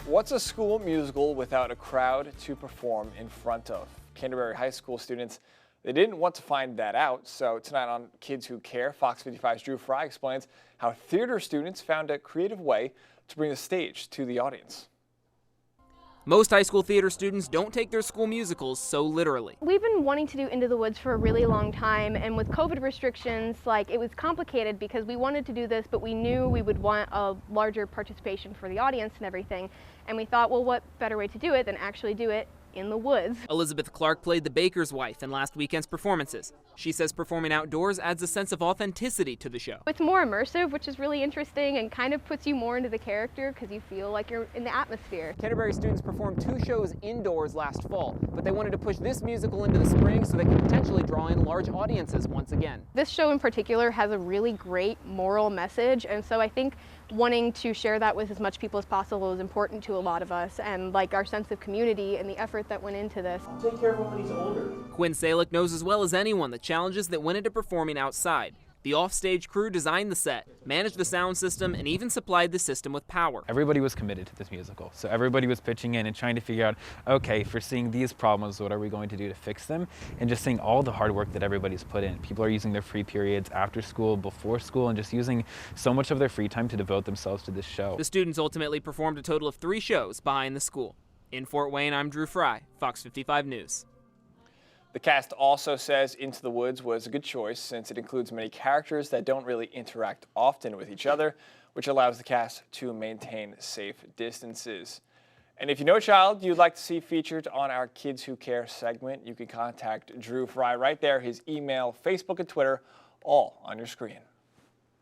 What's a school musical without a crowd to perform in front of? Canterbury High School students, they didn't want to find that out, so tonight on Kids Who Care, Fox 55's Drew Fry explains how theater students found a creative way to bring the stage to the audience. Most high school theater students don't take their school musicals so literally. We've been wanting to do Into the Woods for a really long time, and with COVID restrictions, it was complicated because we wanted to do this, but we knew we would want a larger participation for the audience and everything. And we thought, well, what better way to do it than actually do it in the woods? Elizabeth Clark played the baker's wife in last weekend's performances. She says performing outdoors adds a sense of authenticity to the show. It's more immersive, which is really interesting and kind of puts you more into the character because you feel like you're in the atmosphere. Canterbury students performed 2 shows indoors last fall, but they wanted to push this musical into the spring so they could potentially draw in large audiences once again. This show in particular has a really great moral message, and so I think wanting to share that with as much people as possible is important to a lot of us, and our sense of community and the effort that went into this. Take care of him when he's older. Quinn Salick knows as well as anyone the challenges that went into performing outside. The offstage crew designed the set, managed the sound system, and even supplied the system with power. Everybody was committed to this musical, so everybody was pitching in and trying to figure out, okay, if we're seeing these problems, what are we going to do to fix them? And just seeing all the hard work that everybody's put in. People are using their free periods after school, before school, and just using so much of their free time to devote themselves to this show. The students ultimately performed a total of 3 shows behind the school. In Fort Wayne, I'm Drew Fry, Fox 55 News. The cast also says Into the Woods was a good choice since it includes many characters that don't really interact often with each other, which allows the cast to maintain safe distances. And if you know a child you'd like to see featured on our Kids Who Care segment, you can contact Drew Fry right there, his email, Facebook, and Twitter, all on your screen.